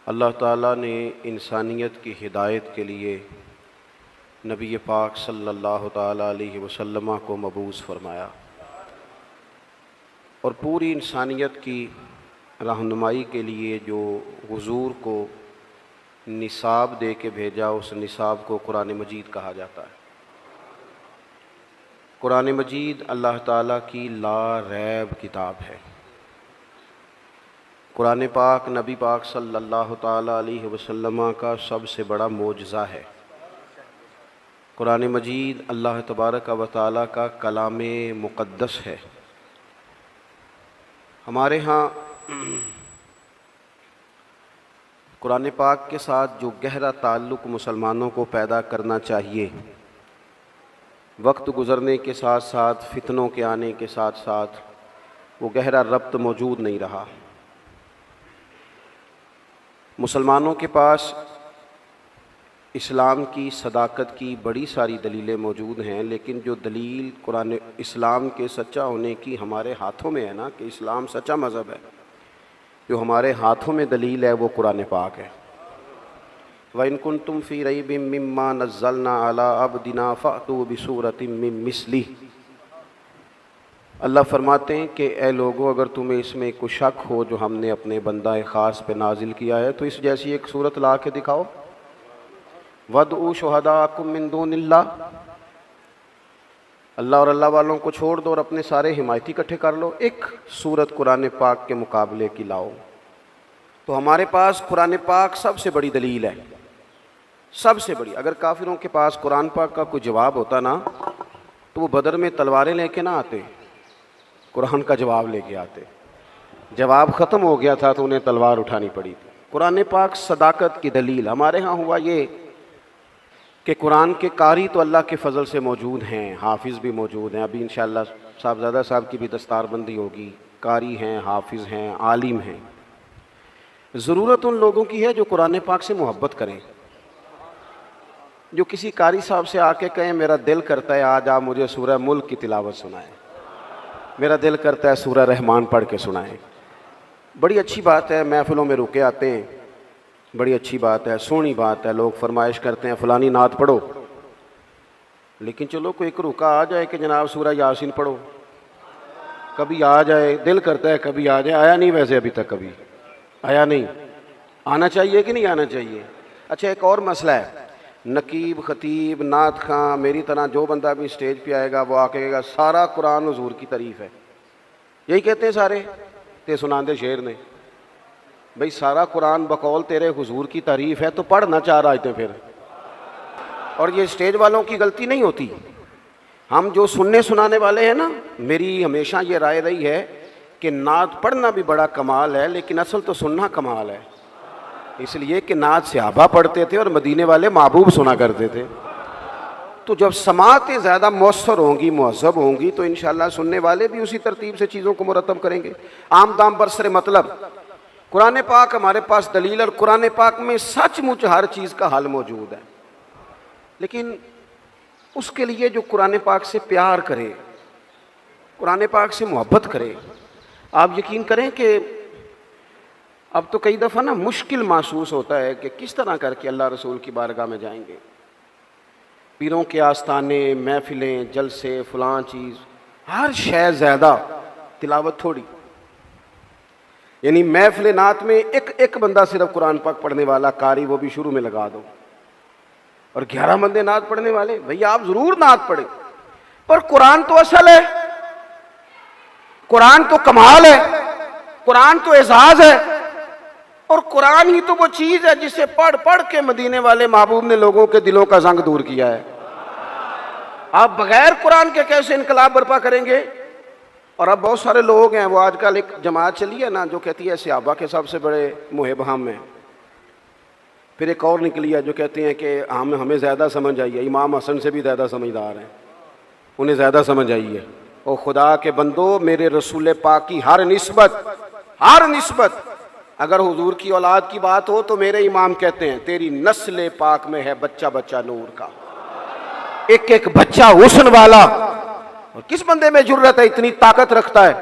अल्लाह ताला ने इंसानियत की हिदायत के लिए नबी पाक सल्लल्लाहु ताला अलैहि वसल्लम को मबूस फरमाया और पूरी इंसानियत की रहनुमाई के लिए जो हुजूर को निसाब दे के भेजा, उस निसाब को कुरान मजीद कहा जाता है। कुरान मजीद अल्लाह ताला की ला रैब किताब है। कुरान पाक नबी पाक सल्लल्लाहु ताला अलैहि वसल्लम का सबसे बड़ा मोजज़ा है। कुरान मजीद अल्लाह तबारक व तआला का कलाम मुक़द्दस है। हमारे यहाँ कुरान पाक के साथ जो गहरा ताल्लुक़ मुसलमानों को पैदा करना चाहिए, वक्त गुज़रने के साथ साथ फितनों के आने के साथ साथ वो गहरा रब्त मौजूद नहीं रहा। मुसलमानों के पास इस्लाम की सदाकत की बड़ी सारी दलीलें मौजूद हैं, लेकिन जो दलील कुरान इस्लाम के सच्चा होने की हमारे हाथों में है ना, कि इस्लाम सच्चा मज़हब है, जो हमारे हाथों में दलील है वो कुरान पाक है। व इन कुंतुम फ़ी रैबिम मिम्मा नज़्ज़लना अला अब्दिना फ़अतू बिसूरतिम मिन मिस्लिही। अल्लाह फरमाते हैं कि ए लोगों, अगर तुम्हें इसमें कुछ शक हो जो हमने अपने बंदा ख़ास पे नाजिल किया है, तो इस जैसी एक सूरत ला के दिखाओ। वदउ शुहदाकुम मिन दूनिल्लाह, अल्लाह और अल्लाह वालों को छोड़ दो और अपने सारे हिमायती इकट्ठे कर लो, एक सूरत कुरान पाक के मुकाबले की लाओ। तो हमारे पास कुरान पाक सबसे बड़ी दलील है, सबसे बड़ी। अगर काफिरों के पास कुरान पाक का कोई जवाब होता ना, तो वो बदर में तलवारें लेके ना आते, कुरान का जवाब लेके आते। जवाब ख़त्म हो गया था तो उन्हें तलवार उठानी पड़ी थी। कुरान पाक सदाकत की दलील। हमारे यहाँ हुआ ये कि कुरान के कारी तो अल्लाह के फ़ज़ल से मौजूद हैं, हाफिज़ भी मौजूद हैं। अभी इंशाअल्लाह साहबज़ादा साहब की भी दस्तारबंदी होगी। कारी हैं, हाफिज़ हैं, आलिम हैं। ज़रूरत उन लोगों की है जो कुरान पाक से मोहब्बत करें, जो किसी कारी साहब से आके कहें मेरा दिल करता है आज आप मुझे सूरह मुल्क की तिलावत सुनाएं, मेरा दिल करता है सूरह रहमान पढ़ के सुनाएं। बड़ी अच्छी बात है, महफ़िलों में रुके आते हैं, बड़ी अच्छी बात है, सोहनी बात है। लोग फरमाइश करते हैं फ़लानी नात पढ़ो, लेकिन चलो कोई एक रुका आ जाए कि जनाब सूरह यासीन पढ़ो, कभी आ जाए, दिल करता है कभी आ जाए। आया नहीं, वैसे अभी तक कभी आया नहीं। आना चाहिए कि नहीं आना चाहिए? अच्छा, एक और मसला है, नकीब, ख़तीब, नात खां, मेरी तरह जो बंदा भी स्टेज पे आएगा वो आके कहेगा सारा कुरान हुजूर की तारीफ़ है। यही कहते हैं सारे ते सुनांदे शेर ने, भाई सारा कुरान बकौल तेरे हुजूर की तारीफ़ है, तो पढ़ ना चाह रहा थे फिर। और ये स्टेज वालों की गलती नहीं होती। हम जो सुनने सुनाने वाले हैं ना, मेरी हमेशा ये राय रही है कि नात पढ़ना भी बड़ा कमाल है, लेकिन असल तो सुनना कमाल है। इसलिए कि नात सहाबा पढ़ते थे और मदीने वाले महबूब सुना करते थे। तो जब समातें ज़्यादा मौसर होंगी, मुहज़्ज़ब होंगी, तो इंशाअल्लाह सुनने वाले भी उसी तरतीब से चीज़ों को मुरतब करेंगे। आम दाम बरसरे मतलब कुरान पाक हमारे पास दलील, और कुरान पाक में सचमुच हर चीज़ का हल मौजूद है। लेकिन उसके लिए जो कुरान पाक से प्यार करे, कुरान पाक से मोहब्बत करे, आप यकीन करें कि अब तो कई दफ़ा ना मुश्किल महसूस होता है कि किस तरह करके अल्लाह रसूल की बारगाह में जाएंगे। पीरों के आस्थाने, महफिलें, जलसे, फ़लाँ चीज़, हर शय ज़्यादा, तिलावत थोड़ी। यानी महफिल नात में एक बंदा सिर्फ कुरान पाक पढ़ने वाला कारी, वो भी शुरू में लगा दो, और 11 बंदे नात पढ़ने वाले। भैया आप ज़रूर नात पढ़ें, पर कुरान तो असल है, कुरान तो कमाल है, कुरान तो एजाज है, और कुरान ही तो वो चीज़ है जिसे पढ़ पढ़ के मदीने वाले महबूब ने लोगों के दिलों का जंग दूर किया है। आप बगैर कुरान के कैसे इनकलाब बर्पा करेंगे? और अब बहुत सारे लोग हैं, वो आजकल एक जमात चली है ना जो कहती है सहाबा के सबसे बड़े मुहिब हम हैं। फिर एक और निकली है जो कहते हैं कि हमें ज़्यादा समझ आई है, इमाम हसन से भी ज़्यादा समझदार हैं, उन्हें ज़्यादा समझ आई है। और खुदा के बंदो, मेरे रसूल पाक की हर निस्बत अगर हुजूर की औलाद की बात हो तो मेरे इमाम कहते हैं तेरी नस्ल पाक में है बच्चा बच्चा नूर का, एक एक बच्चा हुस्न वाला। और किस बंदे में जुर्रत है, इतनी ताकत रखता है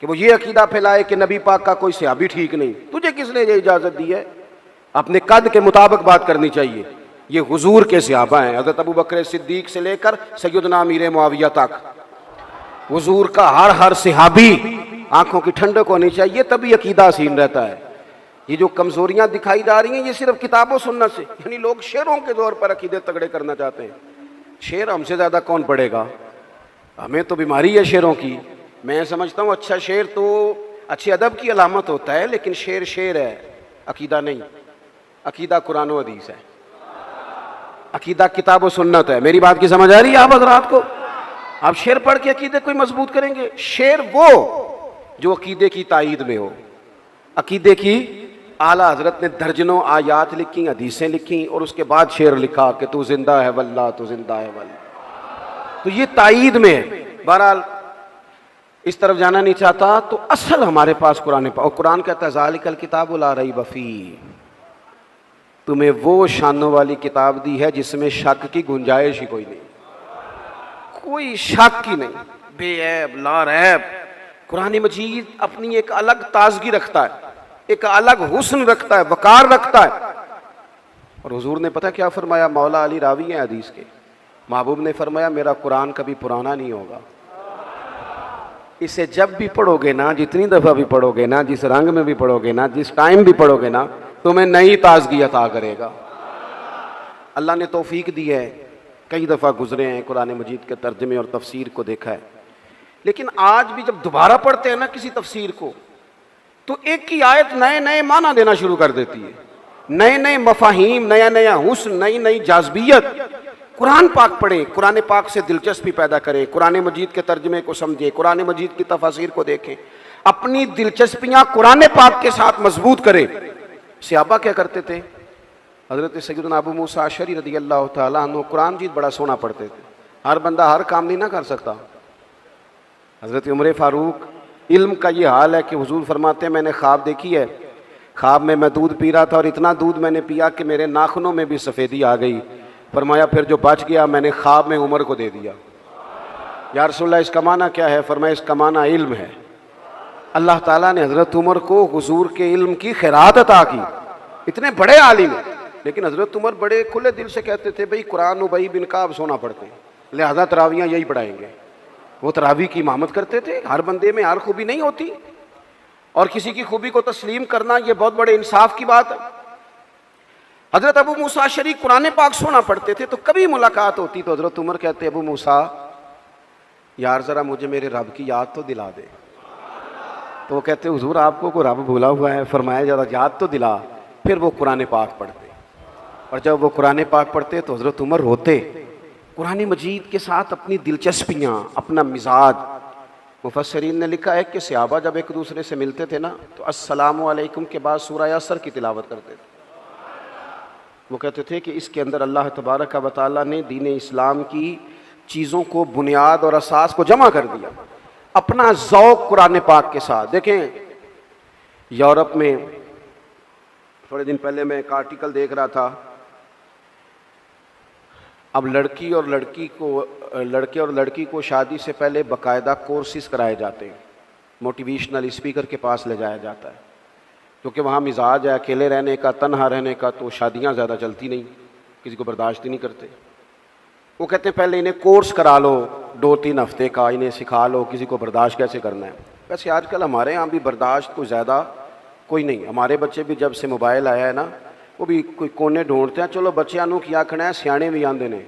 कि वो ये अकीदा फैलाए कि नबी पाक का कोई सहाबी ठीक नहीं? तुझे किसने ये इजाज़त दी है? अपने कद के मुताबिक बात करनी चाहिए। ये हुजूर के सहाबा हैं, हज़रत अबू बकर सिद्दीक से लेकर सैयदना अमीर मुआविया तक। हुजूर का हर सहाबी आंखों की ठंडक होनी चाहिए, तभी अकीदा हसीन रहता है। ये जो कमजोरियां दिखाई जा रही हैं ये सिर्फ किताबों सुन्नत से, यानी लोग शेरों के दौर पर अकीदे तगड़े करना चाहते हैं। शेर हमसे ज्यादा कौन पढ़ेगा, हमें तो बीमारी है शेरों की। मैं समझता हूँ अच्छा शेर तो अच्छे अदब की अलामत होता है, लेकिन शेर शेर है, अकीदा नहीं। अकीदा कुरान और हदीस है, अकीदा किताब और सुन्नत है। मेरी बात की समझ आ रही है आप हजरात को? आप शेर पढ़ के अकीदे कोई मजबूत करेंगे? शेर वो जो अकीदे की ताईद में हो। अकीदे की आला हजरत ने दर्जनों आयात लिखी, हदीसें लिखी और उसके बाद शेर लिखा कि तू जिंदा है वल्लाह, तू जिंदा है वल्लाह। तो ये ताईद में है। बहरहाल इस तरफ जाना नहीं चाहता, तो असल हमारे पास कुरान पाक, और कुरान कहता है ज़ालिकल किताबु ला रैब फीह, तुम्हें वो शानों वाली किताब दी है जिसमें शक की गुंजाइश ही कोई नहीं, कोई शक ही नहीं, बेऐब लारैब। कुरान मजीद अपनी एक अलग ताजगी रखता है, एक अलग हुस्न रखता है, वकार रखता है। और हुजूर ने पता क्या फरमाया? मौला अली रावी हैं हदीस के, महबूब ने फरमाया मेरा कुरान कभी पुराना नहीं होगा। इसे जब भी पढ़ोगे ना, जितनी दफ़ा भी पढ़ोगे ना, जिस रंग में भी पढ़ोगे ना, जिस टाइम भी पढ़ोगे ना, तुम्हें नई ताजगी अता करेगा। अल्लाह ने तौफीक दी है, कई दफ़ा गुजरे हैं, कुरान मजीद के तर्जमे और तफसीर को देखा है, लेकिन आज भी जब दोबारा पढ़ते हैं ना किसी तफसीर को, तो एक ही आयत नए नए माना देना शुरू कर देती है, नए नए मफाहीम, नया नया हुस्न, नई नई जाज़बियत। कुरान पाक पढ़े, कुरान पाक से दिलचस्पी पैदा करें, कुरान मजीद के तर्जमे को समझे, कुरान मजीद की तफसीर को देखें, अपनी दिलचस्पियाँ कुरान पाक के साथ मजबूत करें। सहाबा क्या करते थे? हज़रत सैयदना अबू मूसा अशअरी रज़ियल्लाहु तआला अन्हु कुरान मजीद बड़ा सोना पढ़ते थे। हर बंदा हर काम नहीं ना कर सकता। हज़रत उमर फारूक, इल्म का ये हाल है कि हुजूर फरमाते हैं मैंने ख्वाब देखी है, ख्वाब में मैं दूध पी रहा था और इतना दूध मैंने पिया कि मेरे नाखूनों में भी सफ़ेदी आ गई। फरमाया फिर जो बच गया मैंने ख्वाब में उमर को दे दिया। या रसूलल्लाह इसका माना क्या है? फरमाया इसका माना इल्म है। अल्लाह ताला ने हज़रत उमर को हुजूर के इल्म की खैरात अता की। इतने बड़े आलिम हैं, लेकिन हज़रत उमर बड़े खुले दिल से कहते थे भाई कुरान उबई बिन काब सोना पढ़ते हैं, लिहाजा तरावियाँ यही पढ़ाएंगे। वो तरावी की इमामत करते थे। हर बंदे में हर खूबी नहीं होती, और किसी की खूबी को तस्लीम करना ये बहुत बड़े इंसाफ की बात है। हज़रत अबू मूसा अशअरी कुरान पाक सोना पढ़ते थे, तो कभी मुलाकात होती तो हज़रत उमर कहते अबू मूसा यार ज़रा मुझे मेरे रब की याद तो दिला दे। तो वो कहते हुजूर आपको को रब भूला हुआ है? फरमाया ज़रा याद तो दिला। फिर वो कुरान पाक पढ़ते, और जब वो कुरान पाक पढ़ते तो हज़रत उमर रोते। कुरान मजीद के साथ अपनी दिलचस्पियाँ, अपना मिजाज। मुफस्सरीन ने लिखा है कि सहाबा जब एक दूसरे से मिलते थे ना, तो अस्सलामु अलैकुम के बाद सूरह असर की तिलावत करते थे। वो कहते थे कि इसके अंदर अल्लाह तबारक व तआला ने दीन इस्लाम की चीज़ों को, बुनियाद और असास को जमा कर दिया अपना ज़ौक़ कुरान पाक के साथ। देखें, यूरोप में थोड़े दिन पहले मैं एक आर्टिकल देख रहा था, अब लड़के और लड़की को शादी से पहले बाकायदा कोर्सेज कराए जाते हैं, मोटिवेशनल स्पीकर के पास ले जाया जाता है, क्योंकि वहाँ मिजाज है अकेले रहने का, तन्हा रहने का, तो शादियाँ ज़्यादा चलती नहीं, किसी को बर्दाश्त ही नहीं करते। वो कहते हैं पहले इन्हें कोर्स करा लो 2-3 हफ्ते का, इन्हें सिखा लो किसी को बर्दाश्त कैसे करना है। वैसे आजकल हमारे यहाँ भी बर्दाश्त कोई ज़्यादा कोई नहीं। हमारे बच्चे भी जब से मोबाइल आया है ना, वो भी कोई कोने ढूंढते हैं। चलो बच्चों नूं की आखना है, सियाणे भी आंदे ने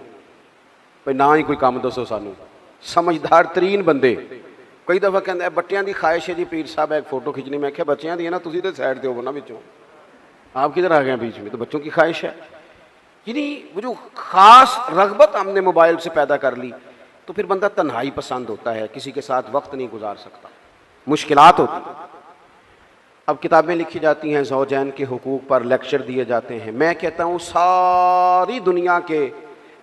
भाई ना ही कोई काम दसो सानू, समझदार तरीन बंदे। कई दफ़ा कहते बच्चों की ख्वाहिश है जी पीर साहब एक फ़ोटो खिंचनी। मैं क्या बच्चों की है ना, तुम तो साइड दो ना बिचों, आप किधर आ गए बीच में? तो बच्चों की ख्वाहिश है। यानी वो जो ख़ास रगबत हमने मोबाइल से पैदा कर ली, तो फिर बंदा तन्हाई पसंद होता है, किसी के साथ वक्त नहीं गुजार सकता, मुश्किलात होती। अब किताबें लिखी जाती हैं, ज़ौजैन के हुकूक पर लेक्चर दिए जाते हैं। मैं कहता हूँ सारी दुनिया के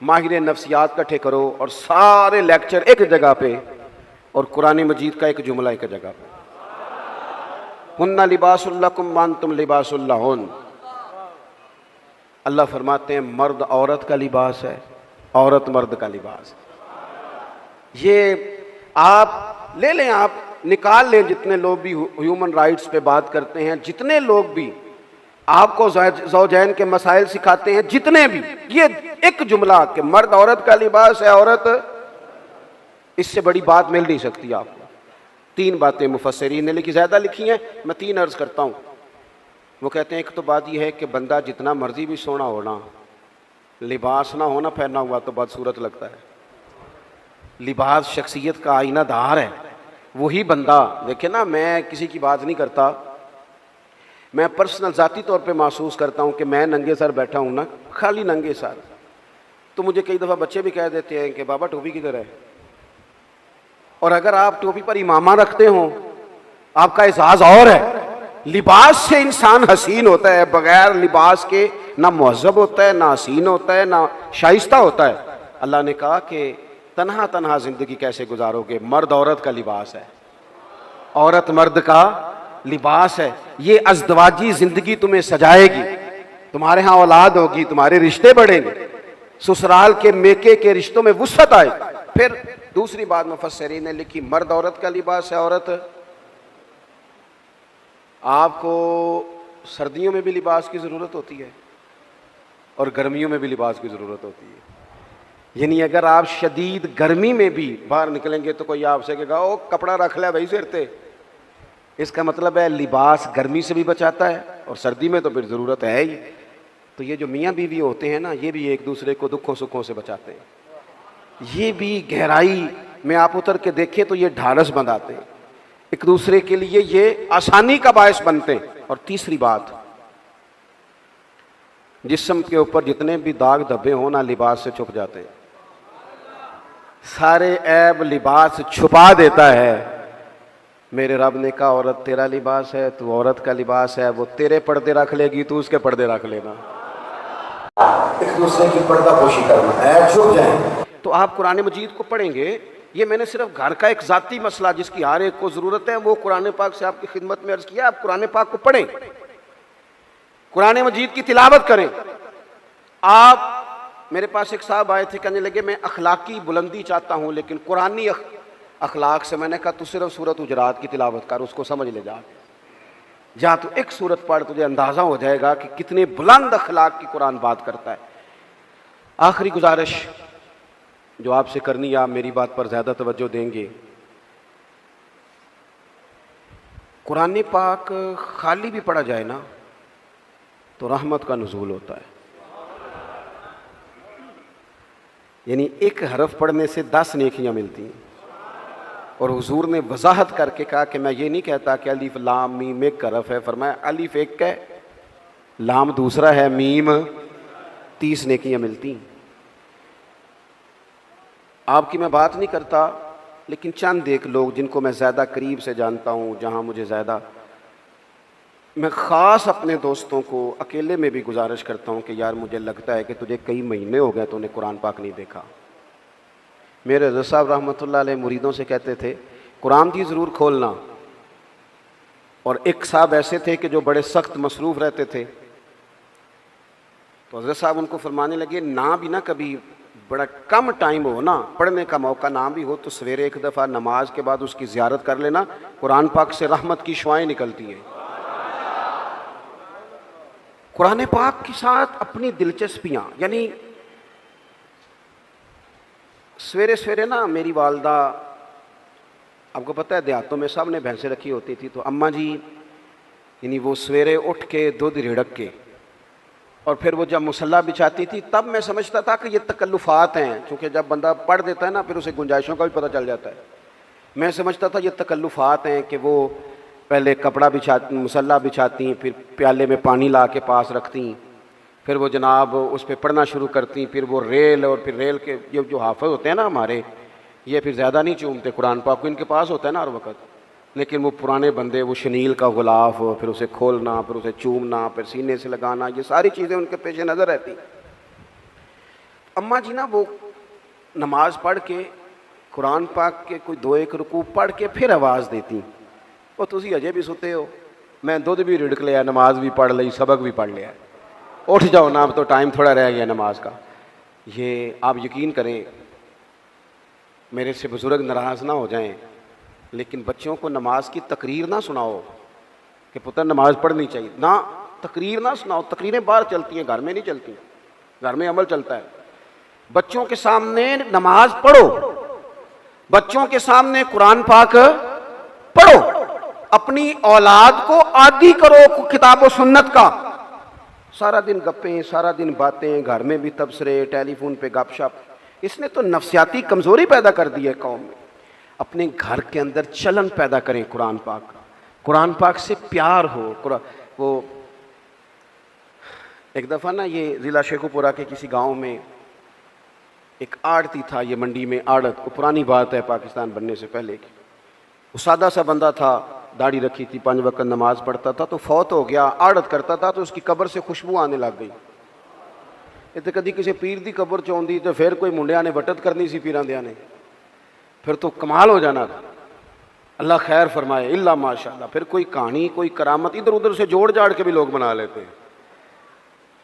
माहिर नफ्सियात इकट्ठे करो और सारे लेक्चर एक जगह पे, और कुरान मजीद का एक जुमला एक जगह पे, हुन्ना लिबासुल लकुम व अंतुम लिबासुल लहुन। अल्लाह फरमाते हैं मर्द औरत का लिबास है, औरत मर्द का लिबास है। ये आप ले लें, आप निकाल लें, जितने लोग भी ह्यूमन राइट्स पे बात करते हैं, जितने लोग भी आपको ज़ौजैन के मसाइल सिखाते हैं जितने भी, ये एक जुमला कि मर्द औरत का लिबास है, औरत, इससे बड़ी बात मिल नहीं सकती आपको। 3 बातें मुफस्सिरीन ने लिखी, ज़्यादा लिखी हैं, मैं 3 अर्ज़ करता हूँ। वो कहते हैं एक तो बात यह है कि बंदा जितना मर्जी भी सोना होना, लिबास ना होना पहना हुआ तो बदसूरत लगता है। लिबास शख्सियत का आईना दार है। वही बंदा, देखे ना, मैं किसी की बात नहीं करता, मैं पर्सनल ज़ाती तौर पे महसूस करता हूँ कि मैं नंगे सर बैठा हूँ ना, खाली नंगे सर, तो मुझे कई दफ़ा बच्चे भी कह देते हैं कि बाबा टोपी किधर है। और अगर आप टोपी पर इमामा रखते हो, आपका एजाज़ और है। लिबास से इंसान हसीन होता है, बगैर लिबास के ना मुहज़्ज़ब होता है, ना हसीन होता है, ना शाइस्ता होता है। अल्लाह ने कहा कि तन्हा तन्हा ज़िंदगी कैसे गुजारोगे, मर्द औरत का लिबास है, औरत मर्द का लिबास है। ये अज़दवाजी ज़िंदगी तुम्हें सजाएगी, तुम्हारे यहाँ औलाद होगी, तुम्हारे रिश्ते बढ़ेंगे, ससुराल के मेके के रिश्तों में वुसअत आएगी। फिर दूसरी बात मुफस्सिरीन ने लिखी, मर्द औरत का लिबास है। औरत, आपको सर्दियों में भी लिबास की ज़रूरत होती है और गर्मियों में भी लिबास की ज़रूरत होती है। यानी अगर आप शदीद गर्मी में भी बाहर निकलेंगे तो कोई आपसे कहेगा ओ कपड़ा रख ले भाई सिर पे। इसका मतलब है लिबास गर्मी से भी बचाता है और सर्दी में तो फिर ज़रूरत है ही। तो ये जो मियाँ बीवी होते हैं ना, ये भी एक दूसरे को दुखों सुखों से बचाते हैं। ये भी गहराई में आप उतर के देखें तो ये ढाढ़स बंधाते हैं एक दूसरे के लिए, ये आसानी का बायस बनते हैं। और तीसरी बात, जिस्म के ऊपर जितने भी दाग धब्बे हो ना, लिबास से छुप जाते हैं। सारे ऐब लिबास छुपा देता है। मेरे रब ने कहा औरत तेरा लिबास है, तू औरत का लिबास है, वो तेरे पर्दे रख लेगी, तू उसके पर्दे रख लेना। एक दूसरे की पर्दा पोशी करना, ऐब छुप जाए। तो आप कुरान मजीद को पढ़ेंगे, ये मैंने सिर्फ घर का एक ज़ाती मसला जिसकी हर एक को ज़रूरत है वो कुरान पाक से आपकी खिदमत में अर्ज़ किया। आप कुरान पाक को पढ़ें, कुरान मजीद की तिलावत करें। आप, मेरे पास एक साहब आए थे, कहने लगे मैं अखलाकी बुलंदी चाहता हूँ लेकिन कुरानी अखलाक से। मैंने कहा तू सिर्फ सूरत हुजरात की तिलावत कर, उसको समझ ले जा तो एक सूरत पढ़, तुझे अंदाज़ा हो जाएगा कि कितने बुलंद अखलाक की कुरान बात करता है। आखिरी गुजारिश जो आपसे करनी है, आप मेरी बात पर ज़्यादा तवज्जो देंगे। कुरान पाक खाली भी पढ़ा जाए ना तो रहमत का नुज़ूल होता है। यानी एक हरफ पढ़ने से 10 नेकियां मिलती हैं। और हुजूर ने वजाहत करके कहा कि मैं ये नहीं कहता कि अलिफ लाम मीम एक हरफ है, फरमाया अलिफ एक है, लाम दूसरा है, मीम 30 नेकियां मिलती हैं। आपकी मैं बात नहीं करता, लेकिन चंद एक लोग जिनको मैं ज़्यादा करीब से जानता हूँ, जहाँ मुझे ज़्यादा, मैं ख़ास अपने दोस्तों को अकेले में भी गुजारिश करता हूँ कि यार मुझे लगता है कि तुझे कई महीने हो गए तूने कुरान पाक नहीं देखा। मेरे हज़रत साहब रहमतुल्लाह अलैह मुरीदों से कहते थे कुरान की ज़रूर खोलना। और एक साहब ऐसे थे कि जो बड़े सख्त मसरूफ़ रहते थे, तो हज़रत साहब उनको फरमाने लगे ना भी ना कभी बड़ा कम टाइम हो ना, पढ़ने का मौका ना भी हो, तो सवेरे एक दफ़ा नमाज के बाद उसकी ज़ियारत कर लेना। कुरान पाक से रहमत की शुआएं निकलती हैं। कुरान पाक के साथ अपनी दिलचस्पियाँ, यानी सवेरे सवेरे ना मेरी वालदा, आपको पता है देहातों में सब ने भैंसें रखी होती थी, तो अम्मा जी यानी वो सवेरे उठ के दूध रिड़क के और फिर वो जब मुसल्ला बिछाती थी, तब मैं समझता था कि ये तकल्लुफ़ात हैं, क्योंकि जब बंदा पढ़ देता है ना फिर उसे गुंजाइशों का भी पता चल जाता है। मैं समझता था ये तकल्लुफ़ात हैं कि वो पहले कपड़ा बिछाती, मुसल्ला बिछाती, फिर प्याले में पानी ला के पास रखती, फिर वो जनाब उस पर पढ़ना शुरू करती, फिर वो रेल, और फिर रेल के ये जो हाफ़िज़ होते हैं ना हमारे, ये फिर ज़्यादा नहीं चूमते कुरान पाक को, इनके पास होता है ना हर वक्त, लेकिन वो पुराने बंदे वो शनील का गुलाफ, फिर उसे खोलना, फिर उसे चूमना, फिर सीने से लगाना, ये सारी चीज़ें उनके पेश नज़र रहती। अम्मा जी ना वो नमाज पढ़ के कुरान पाक के कोई 2-1 रुकू पढ़ के फिर आवाज़ देती, वो तुसी अजे भी सुते हो, मैं दूध भी रिड़क लिया, नमाज भी पढ़ ली, सबक भी पढ़ लिया, उठ जाओ ना, अब तो टाइम थोड़ा रह गया नमाज का। ये आप यकीन करें, मेरे से बुज़ुर्ग नाराज़ ना हो जाएं, लेकिन बच्चों को नमाज की तकरीर ना सुनाओ कि पुत्र नमाज पढ़नी चाहिए ना, तकरीर ना सुनाओ, तकरीरें बाहर चलती हैं, घर में नहीं चलती। घर में अमल चलता है। बच्चों के सामने नमाज पढ़ो, बच्चों के सामने कुरान पाक पढ़ो, अपनी औलाद को आदी करो किताब और सुन्नत का। सारा दिन गप्पें, सारा दिन बातें, घर में भी तबसरे, टेलीफोन पे गपशप, इसने तो नफ्सियाती कमजोरी पैदा कर दी है कौम में। अपने घर के अंदर चलन पैदा करें कुरान पाक का, कुरान पाक से प्यार हो। वो एक दफ़ा ना ये ज़िला शेखुपुरा के किसी गांव में एक आड़ती था, ये मंडी में आड़त, वो पुरानी बात है पाकिस्तान बनने से पहले की। वो सादा सा बंदा था, दाढ़ी रखी थी, 5 वक्त नमाज पढ़ता था, तो फौत हो गया, आड़त करता था, तो उसकी कब्र से खुशबू आने लग गई। इतने कभी किसी पीर की कब्र च आउंदी तो फिर कोई मुंडिया ने वटत करनी सी पीरां दियां ने, फिर तो कमाल हो जाना था। अल्लाह खैर फरमाए, इल्ला माशाअल्लाह। फिर कोई कहानी, कोई करामत इधर उधर से जोड़ जाड़ के भी लोग बना लेते हैं।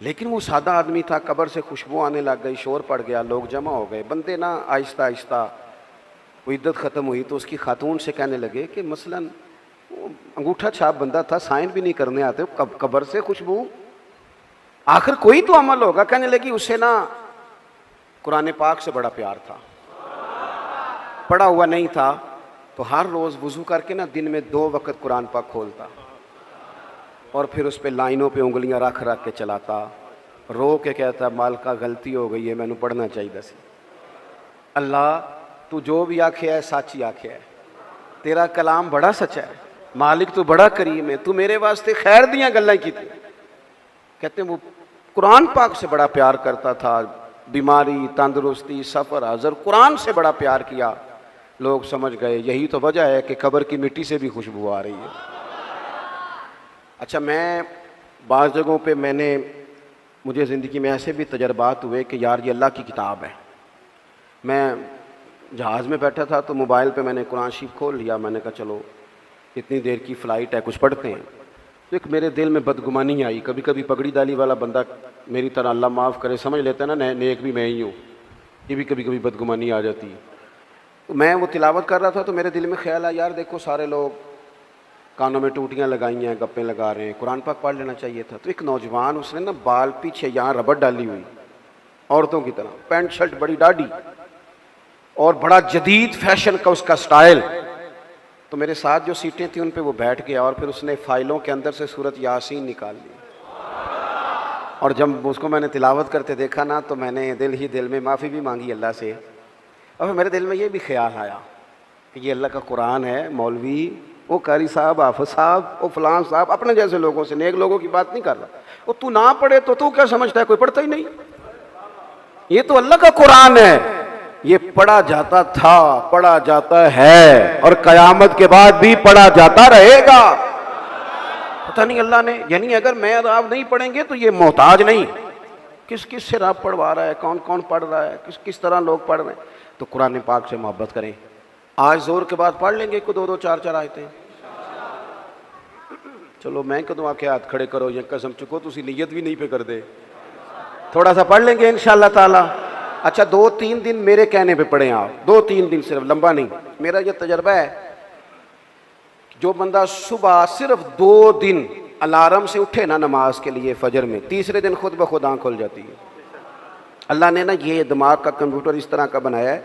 लेकिन वो सादा आदमी था, कब्र से खुशबू आने लग गई, शोर पड़ गया, लोग जमा हो गए। बंदे ना आहिस्ता आहिस्ता वो इद्दत ख़त्म हुई तो उसकी खातून से कहने लगे कि मसलन वो अंगूठा छाप बंदा था, साइन भी नहीं करने आते, कब्र से खुशबू, आखिर कोई तो अमल होगा। कहने लगी उसे ना कुरान पाक से बड़ा प्यार था, पढ़ा हुआ नहीं था, तो हर रोज़ वज़ू करके ना दिन में 2 वक्त कुरान पाक खोलता और फिर उस पर लाइनों पे उंगलियां रख रख के चलाता, रो के कहता मालिका गलती हो गई है, मैनू पढ़ना चाहिए सी। अल्लाह तू जो भी आखे है सच ही आखे है, तेरा कलाम बड़ा सच्चा है, मालिक तू बड़ा करीम है, तू मेरे वास्ते खैर दियाँ गल्लां की। कहते वो कुरान पाक से बड़ा प्यार करता था, बीमारी, तंदुरुस्ती, सफ़र, हज़र, कुरान से बड़ा प्यार किया। लोग समझ गए यही तो वजह है कि कब्र की मिट्टी से भी खुशबू आ रही है। अच्छा, मैं बाज़ जगहों पे मुझे ज़िंदगी में ऐसे भी तजर्बात हुए कि यार ये अल्लाह की किताब है। मैं जहाज़ में बैठा था तो मोबाइल पे मैंने कुरान शरीफ खोल लिया, मैंने कहा चलो इतनी देर की फ़्लाइट है, कुछ पढ़ते हैं। तो एक मेरे दिल में बदगुमानी आई। कभी कभी पगड़ी दाली वाला बंदा मेरी तरह, अल्लाह माफ़ करे, समझ लेता है ना नेक भी मैं ही हूँ, ये भी कभी कभी बदगुमानी आ जाती है। तो मैं वो तिलावत कर रहा था तो मेरे दिल में ख्याल आया, यार देखो सारे लोग कानों में टूटियाँ लगाई हैं, गप्पे लगा रहे हैं, कुरान पाक पढ़ लेना चाहिए था। तो एक नौजवान, उसने ना बाल पीछे यहाँ रबड़ डाली हुई, औरतों की तरह, पैंट शर्ट बड़ी दाढ़ी और बड़ा जदीद फैशन का उसका स्टाइल। तो मेरे साथ जो सीटें थी उन पे वो बैठ गया और फिर उसने फाइलों के अंदर से सूरत यासीन निकाल ली। और जब उसको मैंने तिलावत करते देखा ना तो मैंने दिल ही दिल में माफ़ी भी मांगी अल्लाह से। और मेरे दिल में ये भी ख्याल आया कि ये अल्लाह का कुरान है, मौलवी, वो कारी साहब, हाफिज साहब, वो फलान साहब, अपने जैसे लोगों से, नेक लोगों की बात नहीं कर रहा। वो तू ना पढ़े तो तू क्या समझता है, कोई पढ़ता ही नहीं। ये तो अल्लाह का कुरान है, ये पढ़ा जाता था, पढ़ा जाता है और कयामत के बाद भी पढ़ा जाता रहेगा। पता नहीं अल्लाह ने, यानी अगर मैं और आप नहीं पढ़ेंगे तो ये मोहताज नहीं, किस किस से रब पढ़वा रहा है, कौन कौन पढ़ रहा है, किस किस तरह लोग पढ़ रहे हैं। तो कुरान पाक से मोहब्बत करें। आज जोर के बाद पढ़ लेंगे को 2-2 4-4 आयतें। चलो मैं कदों आके हाथ खड़े करो, ये कसम चुको तुसी नीयत भी नहीं पे कर दे, थोड़ा सा पढ़ लेंगे इंशाअल्लाह ताला। अच्छा 2-3 दिन मेरे कहने पे पढ़ें आप, 2-3 दिन, सिर्फ लंबा नहीं। मेरा ये तजर्बा है, जो बंदा सुबह सिर्फ 2 दिन अलार्म से उठे ना नमाज के लिए फजर में, तीसरे दिन खुद ब खुद आँख खुल जाती है। अल्लाह ने ना ये दिमाग का कंप्यूटर इस तरह का बनाया है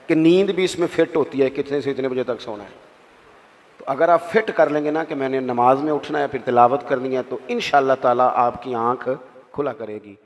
कि नींद भी इसमें फिट होती है, कितने से इतने बजे तक सोना है। तो अगर आप फिट कर लेंगे ना कि मैंने नमाज में उठना है, फिर तिलावत करनी है, तो इंशाअल्लाह ताला आपकी आँख खुला करेगी।